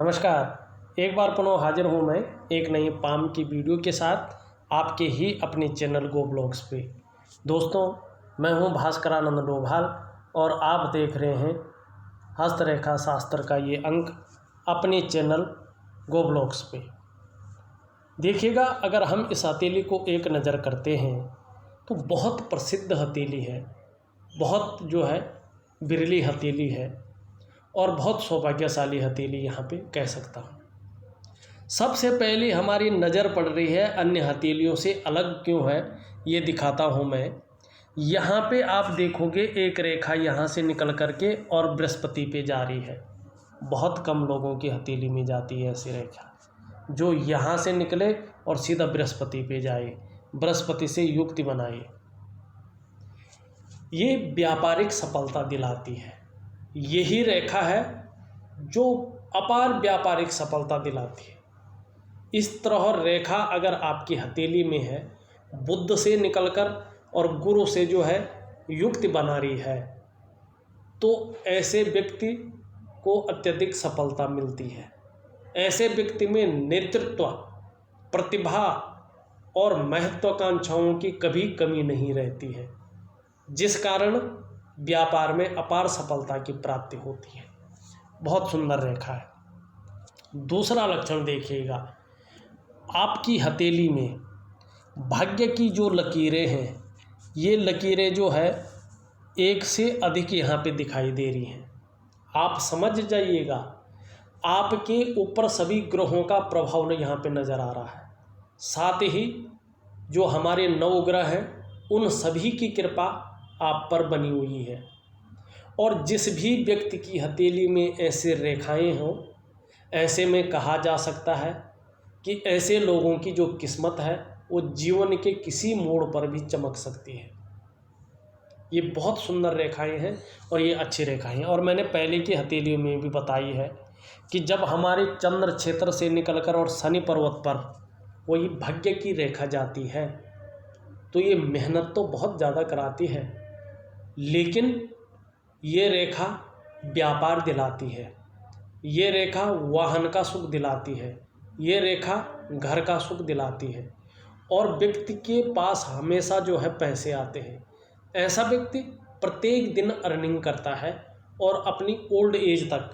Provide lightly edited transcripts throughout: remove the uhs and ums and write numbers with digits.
नमस्कार। एक बार पुनः हाजिर हूँ मैं एक नई पाम की वीडियो के साथ आपके ही अपने चैनल गो ब्लॉग्स पे। दोस्तों, मैं हूँ भास्करानंद डोभाल और आप देख रहे हैं हस्तरेखा शास्त्र का ये अंक अपने चैनल गो ब्लॉग्स पे। देखिएगा, अगर हम इस हथेली को एक नज़र करते हैं तो बहुत प्रसिद्ध हथेली है, बहुत बिरली हथेली है और बहुत सौभाग्यशाली हथेली यहाँ पे कह सकता हूँ। सबसे पहले हमारी नज़र पड़ रही है अन्य हथेलियों से अलग क्यों है, ये दिखाता हूँ मैं। यहाँ पे आप देखोगे एक रेखा यहाँ से निकल करके और बृहस्पति पे जा रही है। बहुत कम लोगों की हथेली में जाती है ऐसी रेखा जो यहाँ से निकले और सीधा बृहस्पति पे जाए, बृहस्पति से युक्ति बनाए। ये व्यापारिक सफलता दिलाती है। यही रेखा है जो अपार व्यापारिक सफलता दिलाती है। इस तरह रेखा अगर आपकी हथेली में है, बुध से निकलकर और गुरु से युक्ति बना रही है, तो ऐसे व्यक्ति को अत्यधिक सफलता मिलती है। ऐसे व्यक्ति में नेतृत्व, प्रतिभा और महत्वाकांक्षाओं की कभी कमी नहीं रहती है, जिस कारण व्यापार में अपार सफलता की प्राप्ति होती है। बहुत सुंदर रेखा है। दूसरा लक्षण देखिएगा, आपकी हथेली में भाग्य की जो लकीरें हैं, ये लकीरें एक से अधिक यहाँ पे दिखाई दे रही हैं। आप समझ जाइएगा, आपके ऊपर सभी ग्रहों का प्रभाव यहाँ पे नज़र आ रहा है। साथ ही जो हमारे 9 ग्रह हैं, उन सभी की कृपा आप पर बनी हुई है। और जिस भी व्यक्ति की हथेली में ऐसे रेखाएं हों, ऐसे में कहा जा सकता है कि ऐसे लोगों की जो किस्मत है वो जीवन के किसी मोड़ पर भी चमक सकती है। ये बहुत सुंदर रेखाएं हैं और ये अच्छी रेखाएं हैं। और मैंने पहले की हथेलियों में भी बताई है कि जब हमारे चंद्र क्षेत्र से निकलकर और शनि पर्वत पर वही भाग्य की रेखा जाती है, तो ये मेहनत तो बहुत ज़्यादा कराती है, लेकिन ये रेखा व्यापार दिलाती है, ये रेखा वाहन का सुख दिलाती है, ये रेखा घर का सुख दिलाती है और व्यक्ति के पास हमेशा पैसे आते हैं। ऐसा व्यक्ति प्रत्येक दिन अर्निंग करता है और अपनी ओल्ड एज तक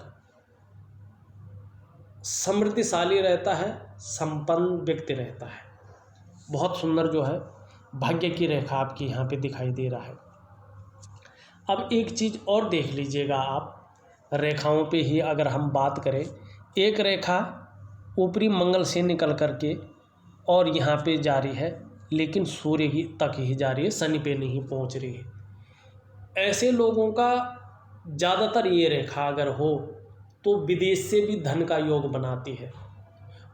समृद्धिशाली रहता है, संपन्न व्यक्ति रहता है। बहुत सुंदर भाग्य की रेखा आपकी यहाँ पे दिखाई दे रहा है। अब एक चीज़ और देख लीजिएगा आप, रेखाओं पे ही अगर हम बात करें, एक रेखा ऊपरी मंगल से निकल करके और यहाँ पे जा रही है, लेकिन सूर्य ही तक ही जा रही है, शनि पे नहीं पहुँच रही है। ऐसे लोगों का ज़्यादातर ये रेखा अगर हो तो विदेश से भी धन का योग बनाती है।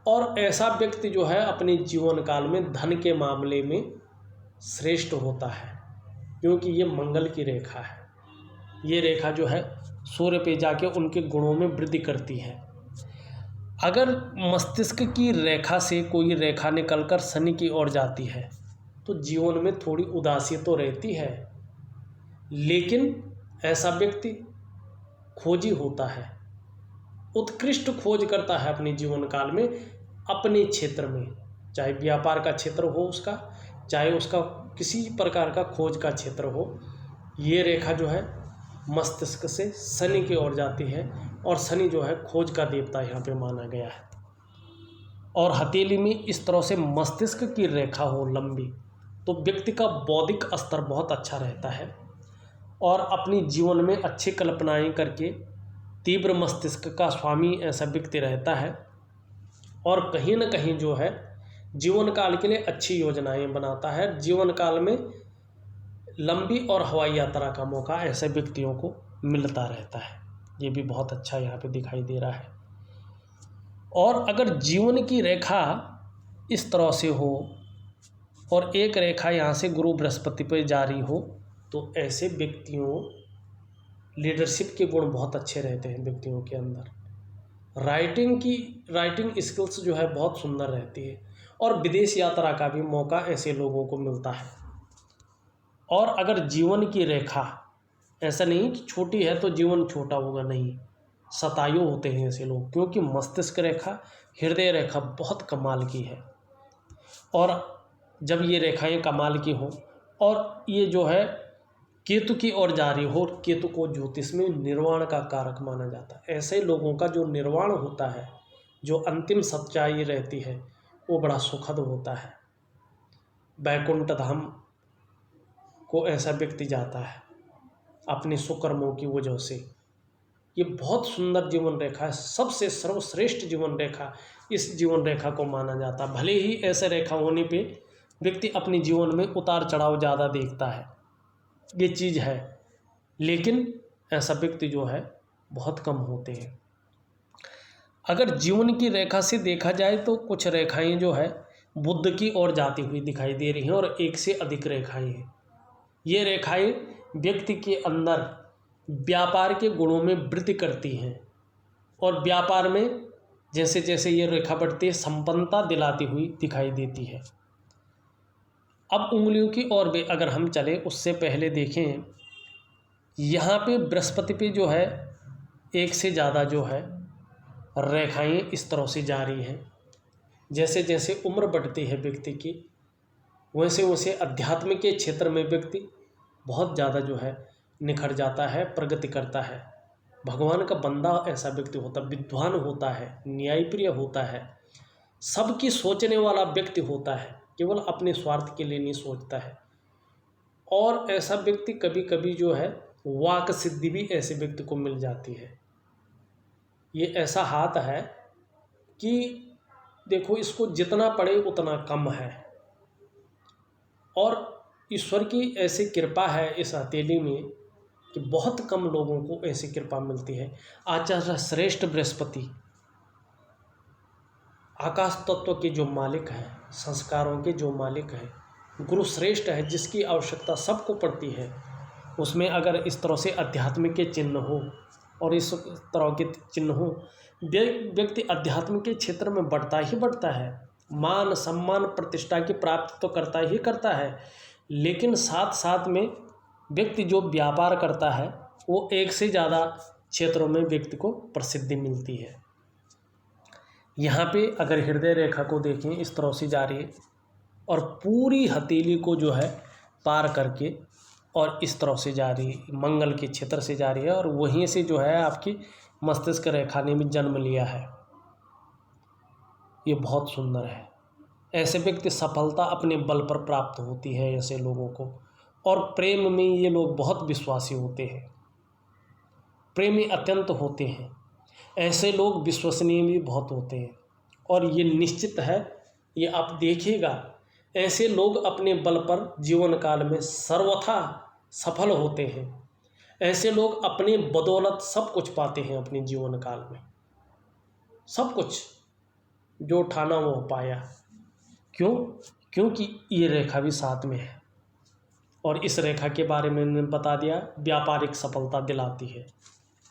और ऐसा व्यक्ति अपने जीवन काल में धन के मामले में श्रेष्ठ होता है, क्योंकि ये मंगल की रेखा है। ये रेखा सूर्य पे जाके उनके गुणों में वृद्धि करती है। अगर मस्तिष्क की रेखा से कोई रेखा निकलकर शनि की ओर जाती है तो जीवन में थोड़ी उदासी तो रहती है, लेकिन ऐसा व्यक्ति खोजी होता है, उत्कृष्ट खोज करता है अपने जीवन काल में, अपने क्षेत्र में, चाहे व्यापार का क्षेत्र हो उसका, चाहे उसका किसी प्रकार का खोज का क्षेत्र हो। ये रेखा मस्तिष्क से शनि की ओर जाती है और शनि खोज का देवता यहाँ पे माना गया है। और हथेली में इस तरह से मस्तिष्क की रेखा हो लंबी, तो व्यक्ति का बौद्धिक स्तर बहुत अच्छा रहता है और अपनी जीवन में अच्छी कल्पनाएं करके तीव्र मस्तिष्क का स्वामी ऐसा व्यक्ति रहता है और कहीं ना कहीं जीवन काल के लिए अच्छी योजनाएं बनाता है। जीवन काल में लंबी और हवाई यात्रा का मौका ऐसे व्यक्तियों को मिलता रहता है। ये भी बहुत अच्छा यहाँ पे दिखाई दे रहा है। और अगर जीवन की रेखा इस तरह से हो और एक रेखा यहाँ से गुरु बृहस्पति पर जा रही हो, तो ऐसे व्यक्तियों लीडरशिप के गुण बहुत अच्छे रहते हैं व्यक्तियों के अंदर। राइटिंग स्किल्स बहुत सुंदर रहती है और विदेश यात्रा का भी मौका ऐसे लोगों को मिलता है। और अगर जीवन की रेखा, ऐसा नहीं कि छोटी है तो जीवन छोटा होगा, नहीं, शतायु होते हैं ऐसे लोग, क्योंकि मस्तिष्क रेखा, हृदय रेखा बहुत कमाल की है। और जब ये रेखाएं कमाल की हों और ये जो है केतु की ओर जा रही हो, केतु को ज्योतिष में निर्वाण का कारक माना जाता है। ऐसे लोगों का जो निर्वाण होता है, जो अंतिम सच्चाई रहती है, वो बड़ा सुखद होता है। वैकुंठ धाम को ऐसा व्यक्ति जाता है अपने सुकर्मों की वजह से। ये बहुत सुंदर जीवन रेखा है, सबसे सर्वश्रेष्ठ जीवन रेखा इस जीवन रेखा को माना जाता है। भले ही ऐसे रेखा होने पे व्यक्ति अपने जीवन में उतार चढ़ाव ज़्यादा देखता है, ये चीज़ है, लेकिन ऐसा व्यक्ति जो है बहुत कम होते हैं। अगर जीवन की रेखा से देखा जाए तो कुछ रेखाएं जो है बुध की ओर जाती हुई दिखाई दे रही हैं और एक से अधिक रेखाएं हैं। ये रेखाएं व्यक्ति के अंदर व्यापार के गुणों में वृद्धि करती हैं और व्यापार में जैसे जैसे ये रेखा बढ़ती है संपन्नता दिलाती हुई दिखाई देती है। अब उंगलियों की ओर भी अगर हम चले, उससे पहले देखें यहाँ पे बृहस्पति पे जो है एक से ज़्यादा जो है रेखाएं इस तरह से जा रही हैं। जैसे जैसे उम्र बढ़ती है व्यक्ति की, वैसे वैसे अध्यात्म के क्षेत्र में व्यक्ति बहुत ज़्यादा जो है निखर जाता है, प्रगति करता है। भगवान का बंदा ऐसा व्यक्ति होता है, विद्वान होता है, न्यायप्रिय होता है, सबकी सोचने वाला व्यक्ति होता है, केवल अपने स्वार्थ के लिए नहीं सोचता है। और ऐसा व्यक्ति कभी कभी जो है वाक सिद्धि भी ऐसे व्यक्ति को मिल जाती है। ये ऐसा हाथ है कि देखो इसको जितना पढ़े उतना कम है, और ईश्वर की ऐसी कृपा है इस हथेली में कि बहुत कम लोगों को ऐसी कृपा मिलती है। आचार्य श्रेष्ठ बृहस्पति आकाश तत्व के जो मालिक हैं, संस्कारों के जो मालिक हैं, गुरु श्रेष्ठ है जिसकी आवश्यकता सबको पड़ती है। उसमें अगर इस तरह से अध्यात्म के चिन्ह हो और इस तरह के चिन्ह हो, व्यक्ति अध्यात्म के क्षेत्र में बढ़ता ही बढ़ता है, मान सम्मान प्रतिष्ठा की प्राप्ति तो करता ही करता है, लेकिन साथ साथ में व्यक्ति जो व्यापार करता है वो एक से ज़्यादा क्षेत्रों में व्यक्ति को प्रसिद्धि मिलती है। यहाँ पे अगर हृदय रेखा को देखें इस तरह से जा रही है और पूरी हथेली को जो है पार करके और इस तरह से जा रही है, मंगल के क्षेत्र से जा रही है और वहीं से जो है आपकी मस्तिष्क रेखा ने भी जन्म लिया है। ये बहुत सुंदर है। ऐसे व्यक्ति सफलता अपने बल पर प्राप्त होती है ऐसे लोगों को, और प्रेम में ये लोग बहुत विश्वासी होते हैं, प्रेमी अत्यंत होते हैं। ऐसे लोग विश्वसनीय भी बहुत होते हैं, और ये निश्चित है, ये आप देखिएगा, ऐसे लोग अपने बल पर जीवन काल में सर्वथा सफल होते हैं। ऐसे लोग अपने बदौलत सब कुछ पाते हैं अपने जीवन काल में, सब कुछ जो ठाना वो पाया। क्यों? क्योंकि ये रेखा भी साथ में है, और इस रेखा के बारे में मैंने बता दिया, व्यापारिक सफलता दिलाती है,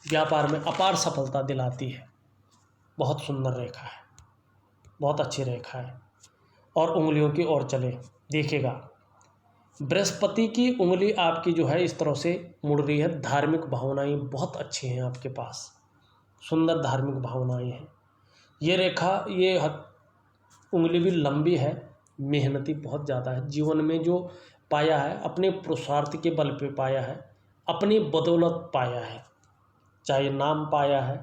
व्यापार में अपार सफलता दिलाती है। बहुत सुंदर रेखा है, बहुत अच्छी रेखा है। और उंगलियों की ओर चले, देखिएगा बृहस्पति की उंगली आपकी जो है इस तरह से मुड़ रही है। धार्मिक भावनाएं बहुत अच्छी हैं आपके पास, सुंदर धार्मिक भावनाएं हैं। ये रेखा, ये उंगली भी लंबी है, मेहनती बहुत ज़्यादा है। जीवन में जो पाया है अपने पुरुषार्थ के बल पे पाया है, अपनी बदौलत पाया है, चाहे नाम पाया है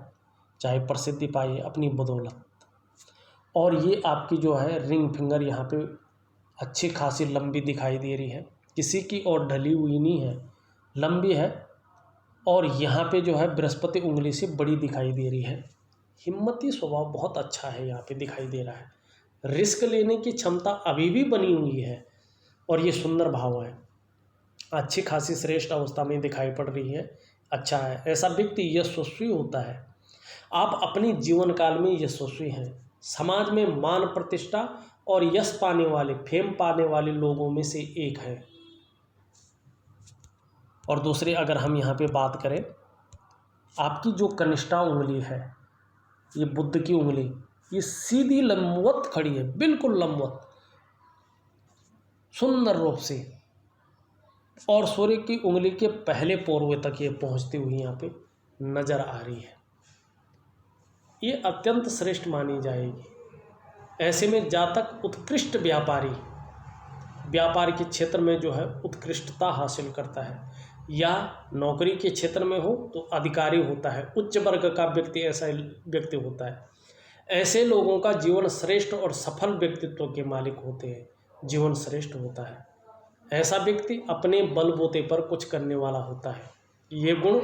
चाहे प्रसिद्धि पाई है, अपनी बदौलत। और ये आपकी जो है रिंग फिंगर यहाँ पे अच्छी खासी लंबी दिखाई दे रही है, किसी की और ढली हुई नहीं है, लंबी है। और यहाँ पे जो है बृहस्पति उंगली से बड़ी दिखाई दे रही है। हिम्मती स्वभाव बहुत अच्छा है यहाँ पे दिखाई दे रहा है, रिस्क लेने की क्षमता अभी भी बनी हुई है, और ये सुंदर भाव है, अच्छी खासी श्रेष्ठ अवस्था में दिखाई पड़ रही है। अच्छा है, ऐसा व्यक्ति यशस्वी होता है। आप अपने जीवन काल में यशस्वी हैं, समाज में मान प्रतिष्ठा और यश पाने वाले, फेम पाने वाले लोगों में से एक है। और दूसरी अगर हम यहाँ पे बात करें, आपकी जो कनिष्ठा उंगली है, ये बुध की उंगली, ये सीधी लंबवत खड़ी है, बिल्कुल लंबवत, सुंदर रूप से, और सूर्य की उंगली के पहले पोरवे तक ये पहुँचती हुई यहाँ पे नजर आ रही है। ये अत्यंत श्रेष्ठ मानी जाएगी। ऐसे में जातक उत्कृष्ट व्यापारी, व्यापार के क्षेत्र में जो है उत्कृष्टता हासिल करता है, या नौकरी के क्षेत्र में हो तो अधिकारी होता है, उच्च वर्ग का व्यक्ति ऐसा व्यक्ति होता है। ऐसे लोगों का जीवन श्रेष्ठ और सफल व्यक्तित्व के मालिक होते हैं, जीवन श्रेष्ठ होता है। ऐसा व्यक्ति अपने बलबूते पर कुछ करने वाला होता है। ये गुण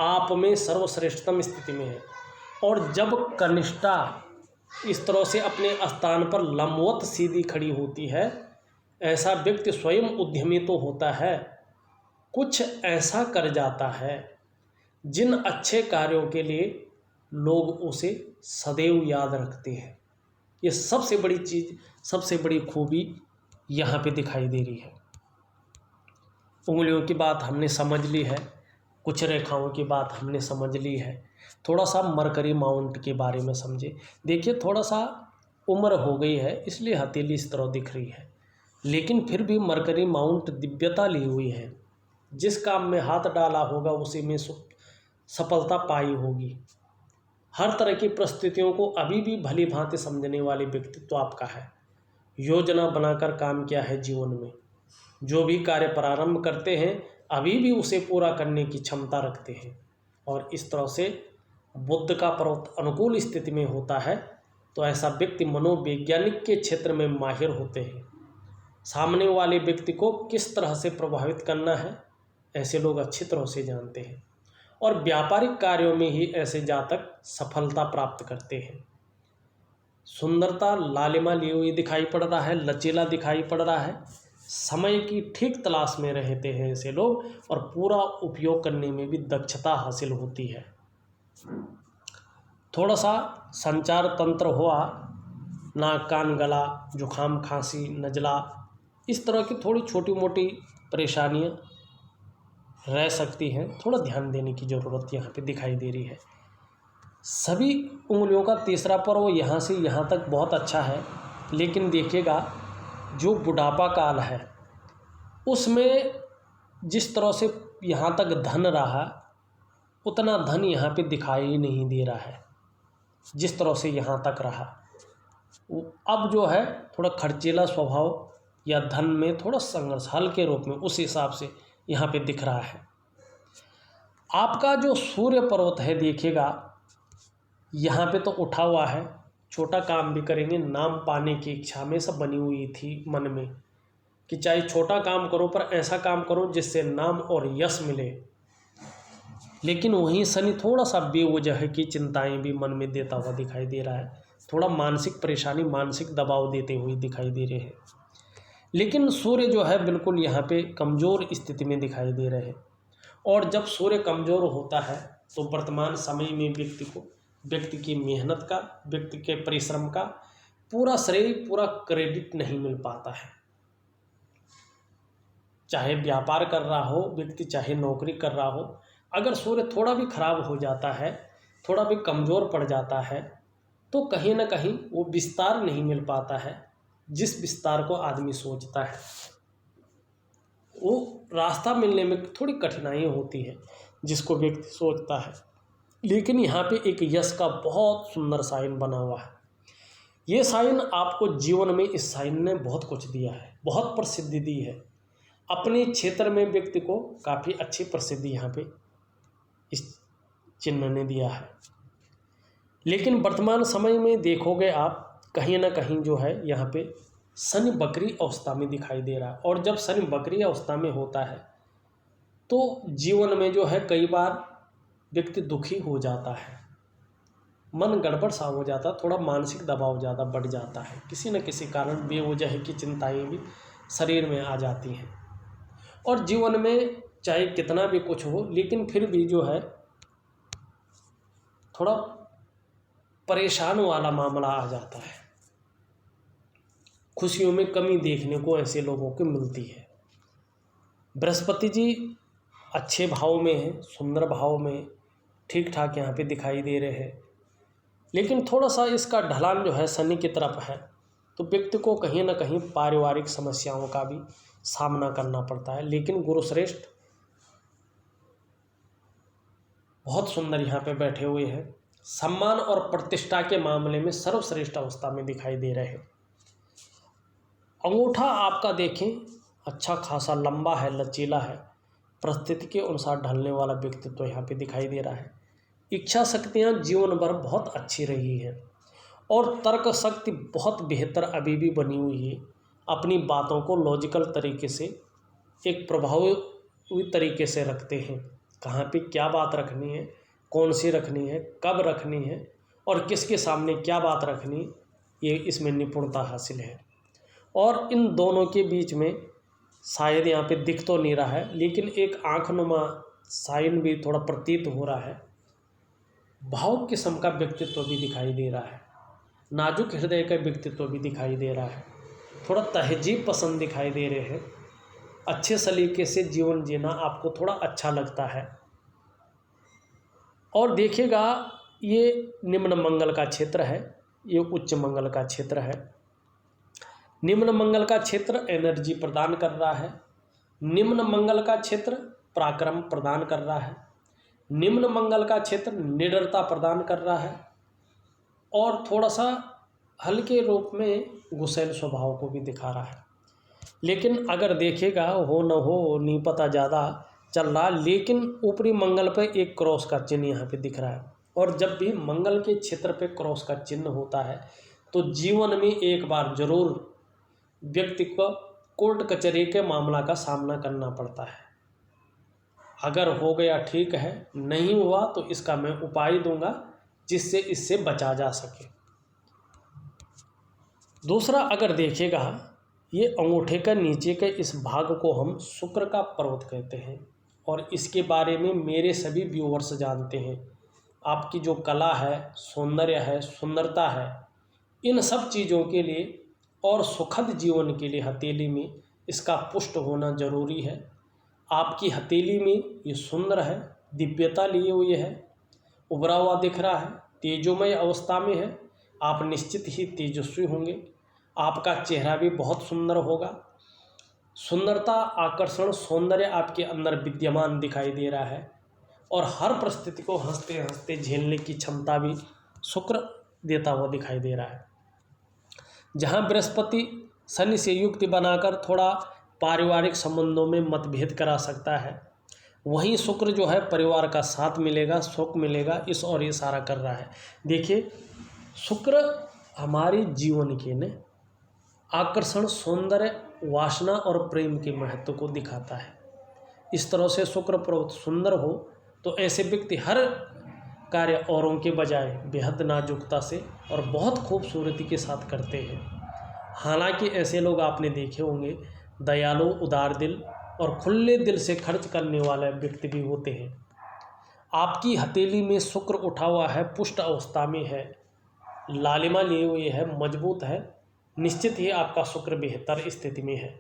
आप में सर्वश्रेष्ठतम स्थिति में है। और जब कनिष्ठा इस तरह से अपने स्थान पर लंबवत सीधी खड़ी होती है, ऐसा व्यक्ति स्वयं उद्यमी तो होता है, कुछ ऐसा कर जाता है जिन अच्छे कार्यों के लिए लोग उसे सदैव याद रखते हैं। ये सबसे बड़ी चीज़, सबसे बड़ी खूबी यहाँ पे दिखाई दे रही है। उंगलियों की बात हमने समझ ली है, कुछ रेखाओं की बात हमने समझ ली है। थोड़ा सा मरकरी माउंट के बारे में समझे। देखिए, थोड़ा सा उम्र हो गई है इसलिए हथेली इस तरह दिख रही है, लेकिन फिर भी मरकरी माउंट दिव्यता ली हुई है। जिस काम में हाथ डाला होगा उसी में सफलता पाई होगी। हर तरह की परिस्थितियों को अभी भी भली भांति समझने वाले व्यक्तित्व आपका है। योजना बनाकर काम किया है जीवन में। जो भी कार्य प्रारंभ करते हैं अभी भी उसे पूरा करने की क्षमता रखते हैं। और इस तरह से बुद्ध का पर्वत अनुकूल स्थिति में होता है तो ऐसा व्यक्ति मनोवैज्ञानिक के क्षेत्र में माहिर होते हैं। सामने वाले व्यक्ति को किस तरह से प्रभावित करना है ऐसे लोग अच्छी तरह से जानते हैं। और व्यापारिक कार्यों में ही ऐसे जातक सफलता प्राप्त करते हैं। सुंदरता लालिमा ली हुई दिखाई पड़ रहा है, लचीला दिखाई पड़ रहा है। समय की ठीक तलाश में रहते हैं ऐसे लोग, और पूरा उपयोग करने में भी दक्षता हासिल होती है। थोड़ा सा संचार तंत्र हुआ, नाक कान गला, जुखाम खांसी नज़ला, इस तरह की थोड़ी छोटी मोटी परेशानियां रह सकती हैं। थोड़ा ध्यान देने की ज़रूरत यहाँ पे दिखाई दे रही है। सभी उंगलियों का तीसरा पर्व यहाँ से यहाँ तक बहुत अच्छा है, लेकिन देखिएगा जो बुढ़ापा काल है उसमें जिस तरह से यहाँ तक धन रहा उतना धन यहाँ पे दिखाई ही नहीं दे रहा है जिस तरह से यहाँ तक रहा। अब जो है थोड़ा खर्चीला स्वभाव या धन में थोड़ा संघर्ष हल्के रूप में उस हिसाब से यहाँ पे दिख रहा है। आपका जो सूर्य पर्वत है देखिएगा यहाँ पे तो उठा हुआ है, छोटा काम भी करेंगे। नाम पाने की इच्छा हमेशा बनी हुई थी मन में कि चाहे छोटा काम करो पर ऐसा काम करो जिससे नाम और यश मिले। लेकिन वहीं शनि थोड़ा सा बेवजह की चिंताएं भी मन में देता हुआ दिखाई दे रहा है। थोड़ा मानसिक परेशानी, मानसिक दबाव देते हुए दिखाई दे रहे हैं। लेकिन सूर्य जो है बिल्कुल यहाँ पे कमज़ोर स्थिति में दिखाई दे रहे हैं। और जब सूर्य कमज़ोर होता है तो वर्तमान समय में व्यक्ति की मेहनत का, व्यक्ति के परिश्रम का पूरा श्रेय, पूरा क्रेडिट नहीं मिल पाता है। चाहे व्यापार कर रहा हो व्यक्ति, चाहे नौकरी कर रहा हो, अगर सूर्य थोड़ा भी खराब हो जाता है, थोड़ा भी कमज़ोर पड़ जाता है तो कहीं ना कहीं वो विस्तार नहीं मिल पाता है जिस विस्तार को आदमी सोचता है। वो रास्ता मिलने में थोड़ी कठिनाई होती है जिसको व्यक्ति सोचता है। लेकिन यहाँ पे एक यश का बहुत सुंदर साइन बना हुआ है। ये साइन आपको जीवन में, इस साइन ने बहुत कुछ दिया है, बहुत प्रसिद्धि दी है। अपने क्षेत्र में व्यक्ति को काफ़ी अच्छी प्रसिद्धि यहाँ पे इस चिन्ह ने दिया है। लेकिन वर्तमान समय में देखोगे आप कहीं ना कहीं जो है यहाँ पे शनि बकरी अवस्था में दिखाई दे रहा है। और जब शनि बकरी अवस्था में होता है तो जीवन में जो है कई बार व्यक्ति दुखी हो जाता है, मन गड़बड़ सा हो जाता है, थोड़ा मानसिक दबाव ज़्यादा बढ़ जाता है। किसी न किसी कारण बेवजह की चिंताएं भी शरीर में आ जाती हैं। और जीवन में चाहे कितना भी कुछ हो लेकिन फिर भी जो है थोड़ा परेशान वाला मामला आ जाता है। खुशियों में कमी देखने को ऐसे लोगों को मिलती है। बृहस्पति जी अच्छे भाव में हैं, सुंदर भाव में, ठीक ठाक यहाँ पे दिखाई दे रहे हैं। लेकिन थोड़ा सा इसका ढलान जो है शनि की तरफ है तो व्यक्ति को कहीं ना कहीं पारिवारिक समस्याओं का भी सामना करना पड़ता है। लेकिन गुरुश्रेष्ठ बहुत सुंदर यहाँ पे बैठे हुए हैं। सम्मान और प्रतिष्ठा के मामले में सर्वश्रेष्ठ अवस्था में दिखाई दे रहे हैं। अंगूठा आपका देखें अच्छा खासा लंबा है, लचीला है, परिस्थिति के अनुसार ढलने वाला व्यक्तित्व तो यहाँ पे दिखाई दे रहा है। इच्छा शक्तियाँ जीवन भर बहुत अच्छी रही हैं और तर्क शक्ति बहुत बेहतर अभी भी बनी हुई है। अपनी बातों को लॉजिकल तरीके से, एक प्रभावी तरीके से रखते हैं। कहाँ पे क्या बात रखनी है, कौन सी रखनी है, कब रखनी है और किसके सामने क्या बात रखनी, ये इसमें निपुणता हासिल है। और इन दोनों के बीच में शायद यहाँ पे दिख तो नहीं रहा है, लेकिन एक आंखनुमा साइन भी थोड़ा प्रतीत हो रहा है। भावुक किस्म का व्यक्तित्व भी दिखाई दे रहा है, नाजुक हृदय का व्यक्तित्व भी दिखाई दे रहा है, थोड़ा तहजीब पसंद दिखाई दे रहे हैं। अच्छे सलीके से जीवन जीना आपको थोड़ा अच्छा लगता है। और देखिएगा ये निम्न मंगल का क्षेत्र है, ये उच्च मंगल का क्षेत्र है। निम्न मंगल का क्षेत्र एनर्जी प्रदान कर रहा है, निम्न मंगल का क्षेत्र पराक्रम प्रदान कर रहा है, निम्न मंगल का क्षेत्र निडरता प्रदान कर रहा है और थोड़ा सा हल्के रूप में गुस्सैल स्वभाव को भी दिखा रहा है। लेकिन अगर देखेगा हो न हो नहीं पता ज़्यादा चल रहा, लेकिन ऊपरी मंगल पे एक क्रॉस का चिन्ह यहाँ पे दिख रहा है। और जब भी मंगल के क्षेत्र पे क्रॉस का चिन्ह होता है तो जीवन में एक बार जरूर व्यक्ति को कोर्ट कचहरी के मामला का सामना करना पड़ता है। अगर हो गया ठीक है, नहीं हुआ तो इसका मैं उपाय दूंगा जिससे इससे बचा जा सके। दूसरा अगर देखेगा ये अंगूठे का नीचे के इस भाग को हम शुक्र का पर्वत कहते हैं और इसके बारे में मेरे सभी व्यूअर्स जानते हैं। आपकी जो कला है, सौंदर्य है, सुंदरता है, इन सब चीज़ों के लिए और सुखद जीवन के लिए हथेली में इसका पुष्ट होना जरूरी है। आपकी हथेली में ये सुंदर है, दिव्यता लिए हुए है, उभरा हुआ दिख रहा है, तेजोमय अवस्था में है। आप निश्चित ही तेजस्वी होंगे, आपका चेहरा भी बहुत सुंदर होगा। सुंदरता, आकर्षण, सौंदर्य आपके अंदर विद्यमान दिखाई दे रहा है और हर परिस्थिति को हंसते हंसते झेलने की क्षमता भी शुक्र देता हुआ दिखाई दे रहा है। जहाँ बृहस्पति शनि से युक्ति बनाकर थोड़ा पारिवारिक संबंधों में मतभेद करा सकता है, वहीं शुक्र जो है परिवार का साथ मिलेगा, सुख मिलेगा, इस और इशारा कर रहा है। देखिए शुक्र हमारे जीवन के ने आकर्षण, सौंदर्य, वासना और प्रेम के महत्व को दिखाता है। इस तरह से शुक्र पर्वत सुंदर हो तो ऐसे व्यक्ति हर कार्य औरों के बजाय बेहद नाजुकता से और बहुत खूबसूरती के साथ करते हैं। हालांकि ऐसे लोग आपने देखे होंगे दयालु, उदार दिल और खुले दिल से खर्च करने वाले व्यक्ति भी होते हैं। आपकी हथेली में शुक्र उठा हुआ है, पुष्ट अवस्था में है, लालिमा लिए हुए है, मजबूत है, निश्चित ही आपका शुक्र बेहतर स्थिति में है।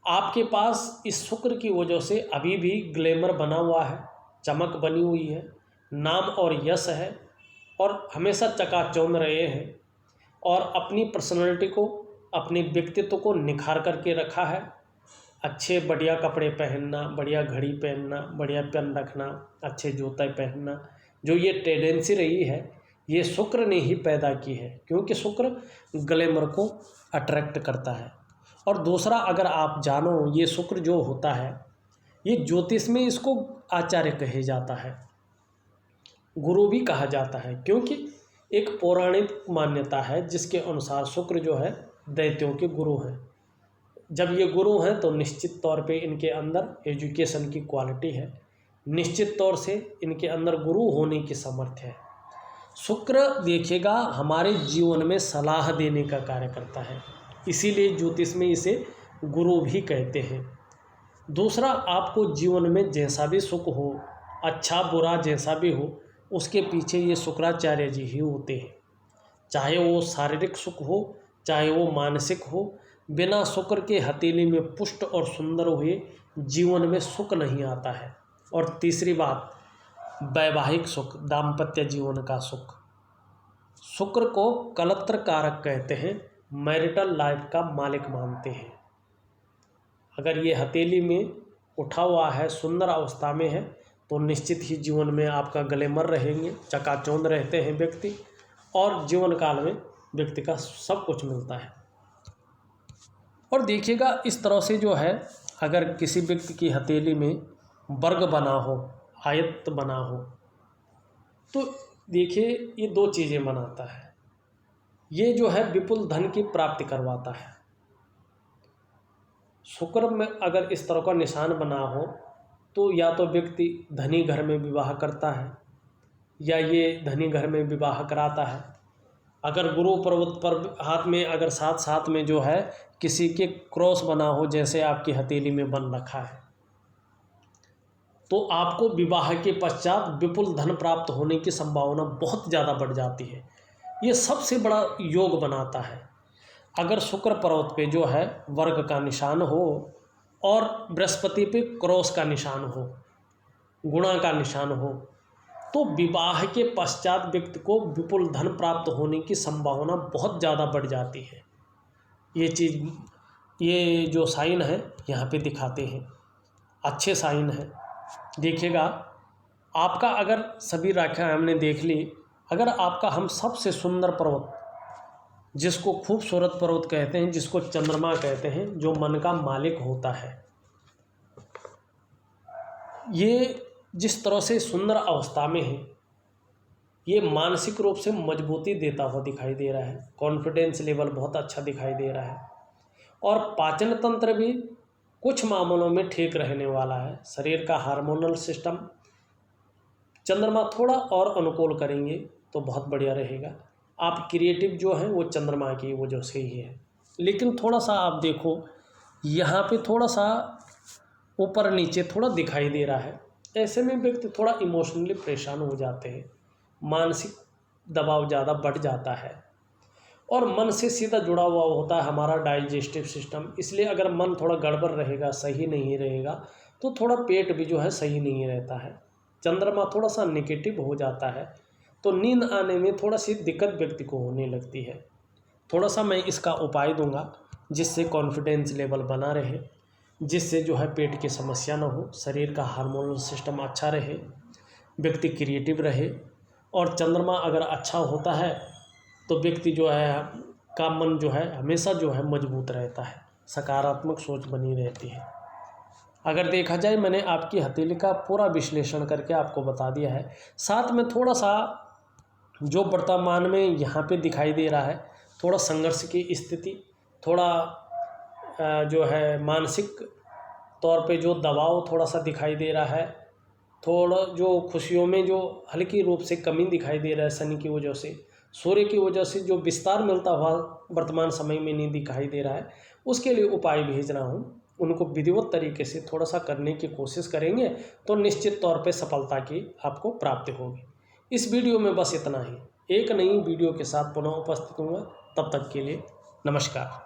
आपके पास इस शुक्र की वजह से अभी भी ग्लैमर बना हुआ है, चमक बनी हुई है, नाम और यश है और हमेशा चकाचौंध रहे हैं और अपनी पर्सनालिटी को, अपने व्यक्तित्व को निखार करके रखा है। अच्छे बढ़िया कपड़े पहनना, बढ़िया घड़ी पहनना, बढ़िया पेन रखना, अच्छे जूते पहनना, जो ये टेंडेंसी रही है ये शुक्र ने ही पैदा की है, क्योंकि शुक्र ग्लैमर को अट्रैक्ट करता है। और दूसरा अगर आप जानो, ये शुक्र जो होता है ये ज्योतिष में इसको आचार्य कहे जाता है, गुरु भी कहा जाता है, क्योंकि एक पौराणिक मान्यता है जिसके अनुसार शुक्र जो है दैत्यों के गुरु हैं। जब ये गुरु हैं तो निश्चित तौर पे इनके अंदर एजुकेशन की क्वालिटी है, निश्चित तौर से इनके अंदर गुरु होने की सामर्थ्य है। शुक्र देखिएगा हमारे जीवन में सलाह देने का कार्य करता है, इसीलिए ज्योतिष में इसे गुरु भी कहते हैं। दूसरा, आपको जीवन में जैसा भी सुख हो, अच्छा बुरा जैसा भी हो, उसके पीछे ये शुक्राचार्य जी ही होते हैं। चाहे वो शारीरिक सुख हो, चाहे वो मानसिक हो, बिना शुक्र के हथेली में पुष्ट और सुंदर हुए जीवन में सुख नहीं आता है। और तीसरी बात, वैवाहिक सुख, दाम्पत्य जीवन का सुख। शुक्र को कलत्र कारक कहते हैं, मैरिटल लाइफ का मालिक मानते हैं। अगर ये हथेली में उठा हुआ है, सुंदर अवस्था में है, तो निश्चित ही जीवन में आपका ग्लैमर रहेंगे, चकाचौंध रहते हैं व्यक्ति, और जीवन काल में व्यक्ति का सब कुछ मिलता है। और देखिएगा इस तरह से जो है, अगर किसी व्यक्ति की हथेली में वर्ग बना हो, आयत बना हो, तो देखिए ये दो चीज़ें बनाता है। ये जो है विपुल धन की प्राप्ति करवाता है। शुक्र में अगर इस तरह का निशान बना हो तो या तो व्यक्ति धनी घर में विवाह करता है या ये धनी घर में विवाह कराता है। अगर गुरु पर्वत पर हाथ में अगर साथ साथ में जो है किसी के क्रॉस बना हो, जैसे आपकी हथेली में बन रखा है, तो आपको विवाह के पश्चात विपुल धन प्राप्त होने की संभावना बहुत ज़्यादा बढ़ जाती है। ये सबसे बड़ा योग बनाता है। अगर शुक्र पर्वत पे जो है वर्ग का निशान हो और बृहस्पति पे क्रॉस का निशान हो, गुणा का निशान हो, तो विवाह के पश्चात व्यक्ति को विपुल धन प्राप्त होने की संभावना बहुत ज़्यादा बढ़ जाती है। ये चीज़, ये जो साइन है यहाँ पे दिखाते हैं, अच्छे साइन है। देखिएगा आपका, अगर सभी राशियाँ हमने देख ली, अगर आपका हम सबसे सुंदर पर्वत, जिसको खूबसूरत पर्वत कहते हैं, जिसको चंद्रमा कहते हैं, जो मन का मालिक होता है, ये जिस तरह से सुंदर अवस्था में है, ये मानसिक रूप से मजबूती देता हुआ दिखाई दे रहा है। कॉन्फिडेंस लेवल बहुत अच्छा दिखाई दे रहा है और पाचन तंत्र भी कुछ मामलों में ठीक रहने वाला है। शरीर का हार्मोनल सिस्टम चंद्रमा थोड़ा और अनुकूल करेंगे तो बहुत बढ़िया रहेगा। आप क्रिएटिव जो है वो चंद्रमा की वजह से ही है। लेकिन थोड़ा सा आप देखो यहाँ पे थोड़ा सा ऊपर नीचे थोड़ा दिखाई दे रहा है। ऐसे में व्यक्ति थोड़ा इमोशनली परेशान हो जाते हैं, मानसिक दबाव ज़्यादा बढ़ जाता है और मन से सीधा जुड़ा हुआ होता है हमारा डाइजेस्टिव सिस्टम। इसलिए अगर मन थोड़ा गड़बड़ रहेगा, सही नहीं रहेगा, तो थोड़ा पेट भी जो है सही नहीं रहता है। चंद्रमा थोड़ा सा नेगेटिव हो जाता है तो नींद आने में थोड़ा सी दिक्कत व्यक्ति को होने लगती है। थोड़ा सा मैं इसका उपाय दूंगा जिससे कॉन्फिडेंस लेवल बना रहे, जिससे जो है पेट की समस्या ना हो, शरीर का हार्मोनल सिस्टम अच्छा रहे, व्यक्ति क्रिएटिव रहे। और चंद्रमा अगर अच्छा होता है तो व्यक्ति जो है का मन जो है हमेशा जो है मजबूत रहता है, सकारात्मक सोच बनी रहती है। अगर देखा जाए, मैंने आपकी हथेली का पूरा विश्लेषण करके आपको बता दिया है। साथ में थोड़ा सा जो वर्तमान में यहाँ पे दिखाई दे रहा है, थोड़ा संघर्ष की स्थिति, थोड़ा जो है मानसिक तौर पे जो दबाव थोड़ा सा दिखाई दे रहा है, थोड़ा जो खुशियों में जो हल्की रूप से कमी दिखाई दे रहा है, शनि की वजह से, सूर्य की वजह से जो विस्तार मिलता हुआ वर्तमान समय में नहीं दिखाई दे रहा है, उसके लिए उपाय भेज रहा हूँ। उनको विधिवत तरीके से थोड़ा सा करने की कोशिश करेंगे तो निश्चित तौर पे सफलता की आपको प्राप्ति होगी। इस वीडियो में बस इतना ही। एक नई वीडियो के साथ पुनः उपस्थित हूँगा, तब तक के लिए नमस्कार।